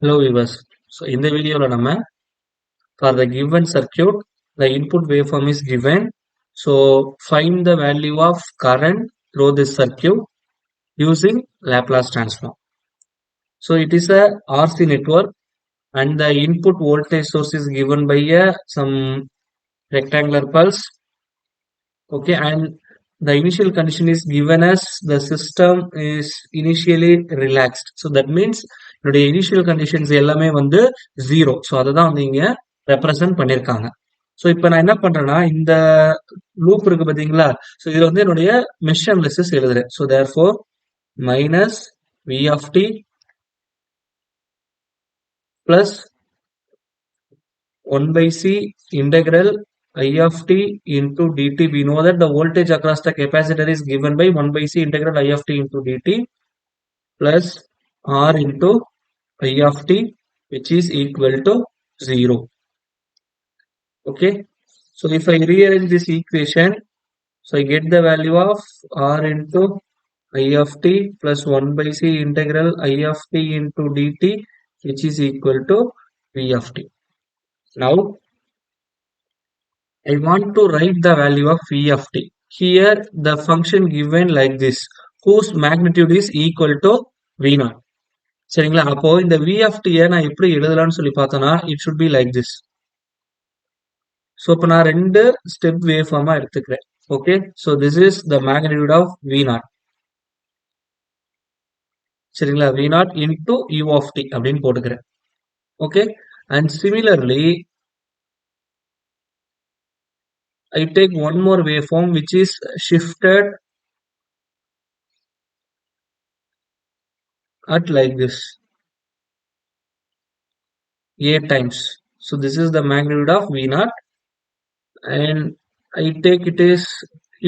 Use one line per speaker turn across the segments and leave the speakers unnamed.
Hello viewers. So in the video நம்ம for the given circuit the input waveform is given. So find the value of current through this circuit using Laplace transform. So it is a RC network and the input voltage source is given by some rectangular pulse. Okay, and the initial condition is given as the system is initially relaxed. So that means என்னுடைய initial conditions எல்லாமே வந்து 0. So அதை தான் வந்து இங்க represent பண்ணியிருக்காங்க. So இப்போ நான் என்ன பண்றேன்னா இந்த லூப் இருக்கு பாத்தீங்களா? ஸோ இது வந்து என்னுடைய மெஷ் அனாலிசிஸ் எழுதுறேன். So therefore minus V of T plus 1 by c integral I of t into dt. We know that the voltage across the capacitor is given by 1 by c integral I of t into dt plus r into I of t, which is equal to 0. Okay. So if I rearrange this equation, so I get the value of r into I of t plus 1 by c integral I of t into dt, which is equal to v of t. Now I want to write the value of v of t. Here the function given like this, whose magnitude is equal to v0. சரிங்களா? அப்போ இந்த v of t நான் எப்படி எழுதலாம்னு சொல்லி பார்த்தோம்னா it should be like this. So இப்போ நான் ரெண்டு ஸ்டெப் வேவ் ஃபார்மா எடுத்துக்கிறேன். Okay, so this is the magnitude of v0. சரிங்களா? v0 into u of t அப்படின்னு போட்டுக்கிறேன். Okay, and similarly I take one more waveform which is shifted at like this a times. So this is the magnitude of v0 and I take it is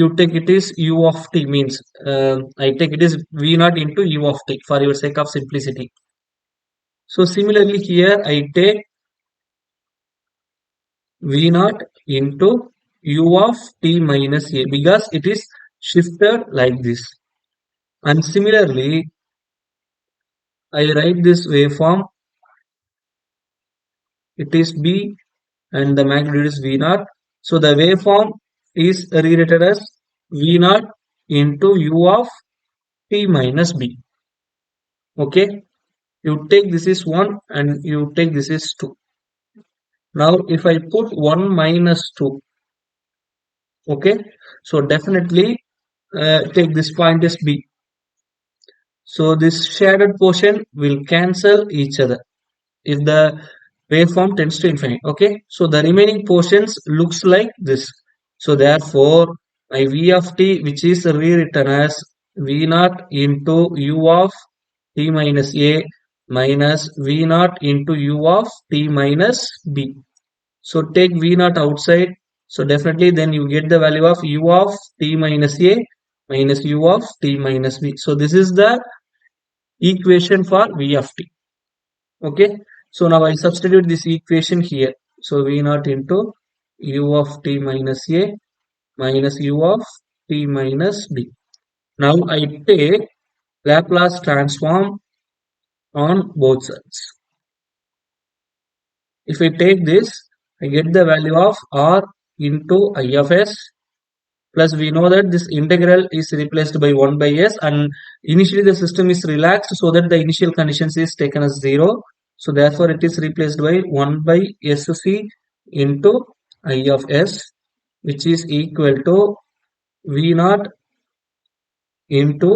you take it is u of t means I take it is v0 into u of t for your sake of simplicity. So similarly here I take v0 into u of t minus a because it is shifted like this. And similarly I write this waveform, it is b and the magnitude is v0. So the waveform is rewritten as v0 into u of t minus b. Okay, you take this is 1 and you take this is 2. Now if I put 1 minus 2, okay, so definitely take this point as b. So this shaded portion will cancel each other if the waveform tends to infinity. Okay, so the remaining portions looks like this. So therefore my v of t, which is rewritten as v0 into u of t minus a minus v0 into u of t minus b. So take v0 outside. So definitely then you get the value of u of t minus a minus u of t minus b. So this is the equation for v of t. Okay, so now I substitute this equation here. So v0 into u of t minus a minus u of t minus b. Now I take Laplace transform on both sides. If I take this, I get the value of r into I of s plus we know that this integral is replaced by 1 by s and initially the system is relaxed so that the initial conditions is taken as 0. So therefore it is replaced by 1 by sc into I of s, which is equal to v0 into,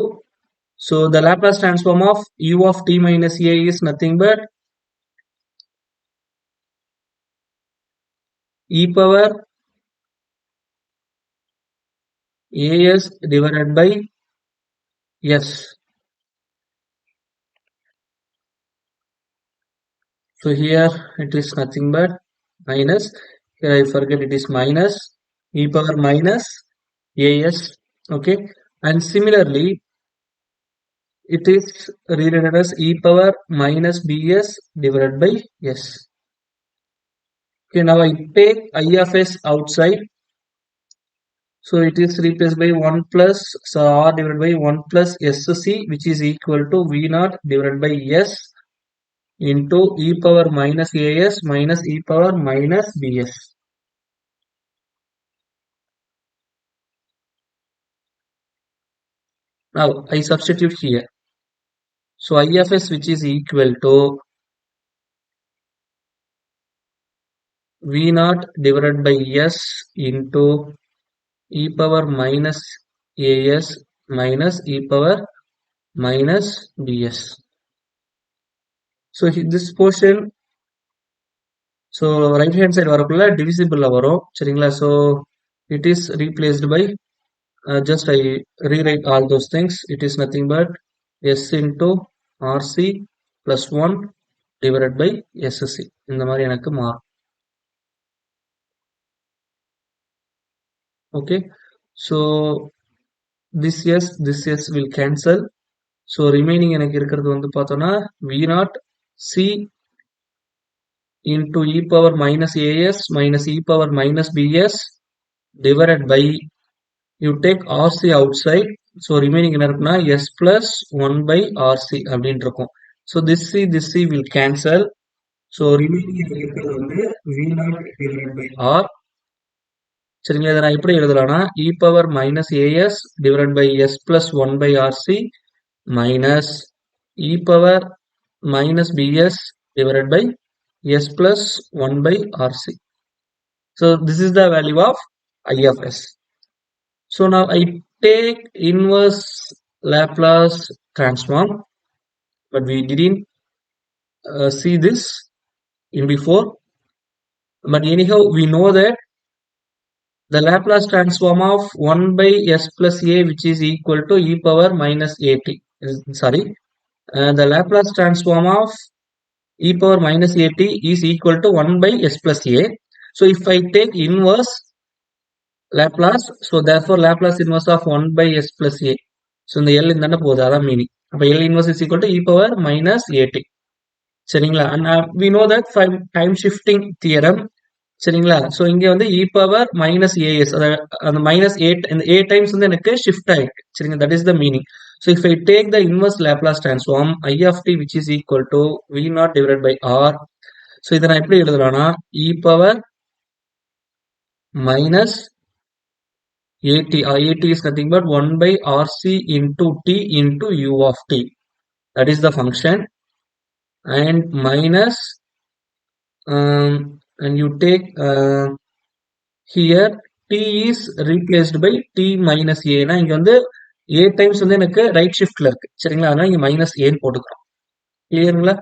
so the Laplace transform of u of t minus a is nothing but e power as divided by s. So here it is nothing but minus, here I forget it is minus e power minus as. Okay, and similarly it is rewritten as e power minus bs divided by s. Okay, now I take I of s outside. So it is replaced by 1 plus, so r divided by 1 plus sc, which is equal to v0 divided by s into e power minus as minus e power minus bs. Now I substitute here. So I of s which is equal to v naught divided by s into e power minus as minus e power minus bs. So this portion, so right hand side வரக்குள்ள divisible வரும் சரிங்களா. So it is replaced by just I rewrite all those things. It is nothing but s into rc plus 1 divided by sc. இந்த மாதிரி எனக்கு மாறும். Okay, so this s will cancel. So remaining எனக்கு இருக்கிறது வந்து பார்த்தோம்னா v naught c into e power minus as minus e power minus bs divided by, you take rc outside, so remaining என்ன இருக்குன்னா s plus 1 by rc அப்படின்னு இருக்கும். So this c will cancel. So remaining எனக்கு இருக்கிறது வந்து v naught divided by r. சரிங்களா, இதை நான் எப்படி எழுதலாம்னா e power minus as divided by s plus 1 by rc minus e power minus bs divided by s plus 1 by rc. So this is the value of I of s. So now I take inverse Laplace transform, but we didn't see this in before. But anyhow, we know that the Laplace transform of 1 by s plus a, which is equal to e power minus at. Sorry, the Laplace transform of e power minus at is equal to 1 by s plus a. So if I take inverse Laplace, so therefore Laplace inverse of 1 by s plus a. So இந்த L இந்தாண்ட போகுது, அதான் meaning. அப்ப L inverse is equal to e power minus at. சரிங்களா, and we know that time shifting theorem. சரிங்களா, so இங்க வந்து e power minus as, அந்த minus 8 இந்த 8 times வந்து எனக்கு shift ஆயிருக்கு. சரிங்களா, that is the meaning. So if I take the inverse Laplace transform I of t which is equal to v naught divided by r. So இதை நான் எப்படி எழுதலாம்னா e power minus at, at is nothing but 1 by rc into t into u of t. That is the function. And minus and you take here t is replaced by t minus a. னா இங்க வந்து a times வந்து எனக்கு right shiftல இருக்கு சரிங்களா, அதனால இங்க minus a ன்னு போட்டுக்கிறோம். கிளியருங்களா?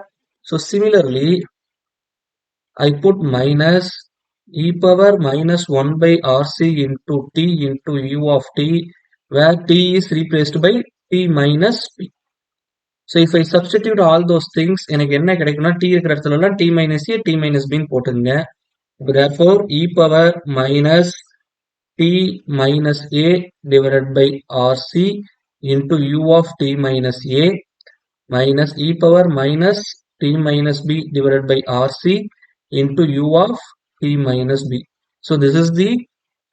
So similarly I put minus e power minus 1 by rc into t into u of t, where t is replaced by t minus p. So if I substitute all those things, எனக்கு என்ன கிடைக்கும்னா t இருக்கிற இடத்துல எல்லாம் t minus a t minus b ன்னு போட்டுங்க. Therefore e power minus t minus a divided by rc into u of t minus a minus e power minus t minus b divided by rc into u of t minus b. So this is the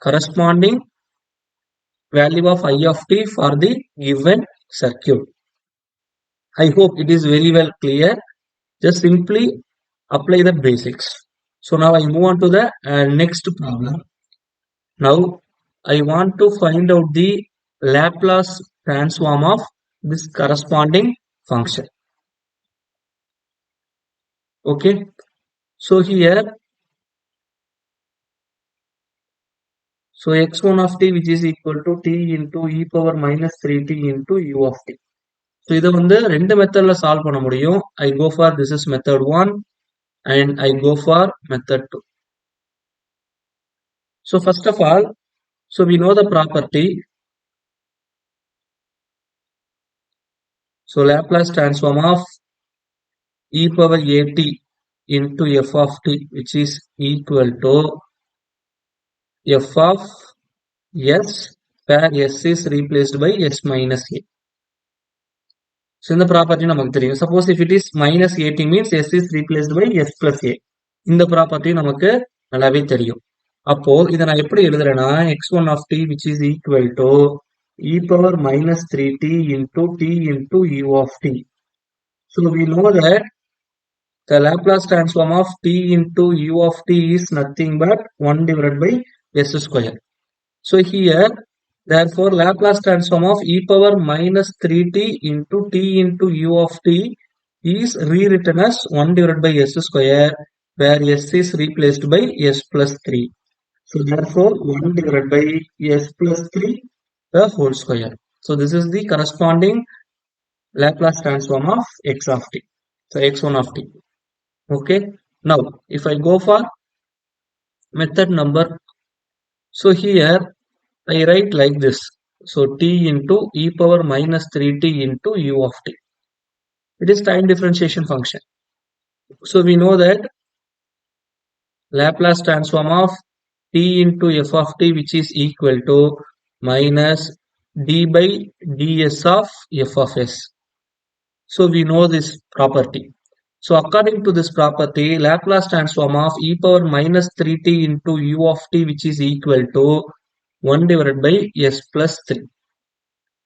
corresponding value of I of t for the given circuit. I hope it is very well clear. Just simply apply the basics. So now I move on to the next problem. Now I want to find out the Laplace transform of this corresponding function. Okay, so here, so x1 of t which is equal to t into e power minus 3t into u of t. So இதை வந்து ரெண்டு மெத்தட்ல solve பண்ண முடியும். I go for this is method 1 and I go for method 2. So first of all, so we know the property. So Laplace transform of e power at into f of t which is equal to f of s, where s is replaced by s minus a. So இந்த property நமக்கு தெரியும். Suppose if it is minus at means s is replaced by s plus a. இந்த property நமக்கு நல்லாவே தெரியும். அப்போ இதை நான் எப்படி எழுதுறேன்னா x1 of t which is equal to e power minus 3t into u of t. So we know that The Laplace transform of t into u of t is nothing but 1 divided by s square. So here, therefore, Laplace transform of e power minus 3t into t into u of t is rewritten as 1 divided by s square, where s is replaced by s plus 3. So therefore, 1 divided by s plus 3 the whole square. So this is the corresponding Laplace transform of x of t. So x1 of t. Okay. Now, if I go for method number, so here I write like this. So t into e power minus 3t into u of t. It is time differentiation function. So we know that Laplace transform of t into f of t, which is equal to minus d by ds of f of s. So we know this property. So according to this property, Laplace transform of e power minus 3t into u of t, which is equal to 1 divided by s plus 3.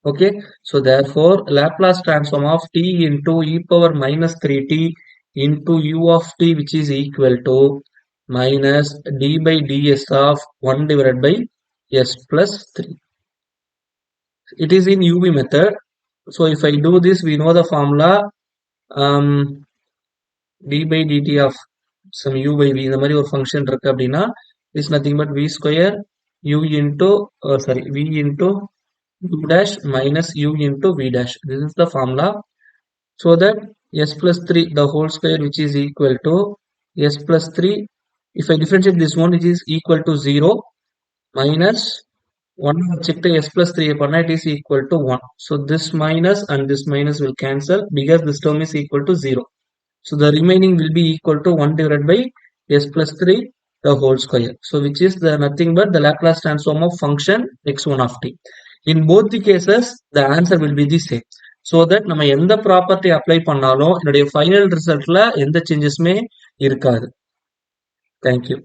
Okay, so therefore Laplace transform of t into e power minus 3t into u of t, which is equal to minus d by ds of 1 divided by s plus 3. It is in UV method. So if I do this, we know the formula d by dt of some u by v இந்த மாதிரி ஒரு function இருக்கு அப்படின்னா is nothing but v square u into v into u dash minus u into v dash. This is the formula. So that s plus 3 the whole square, which is equal to s plus 3. If I differentiate this one, it is equal to 0 minus 1 check the s plus 3 upon it is equal to 1. So this minus and this minus will cancel because this term is equal to 0. So the remaining will be equal to 1 divided by s plus 3 the whole square. So which is the nothing but the Laplace transform of function x1 of t. In both the cases, the answer will be the same. So that நம்ம எந்த property apply பண்ணாலும் என்னுடைய final ரிசல்ட்ல எந்த சேஞ்சஸுமே இருக்காது. Thank you.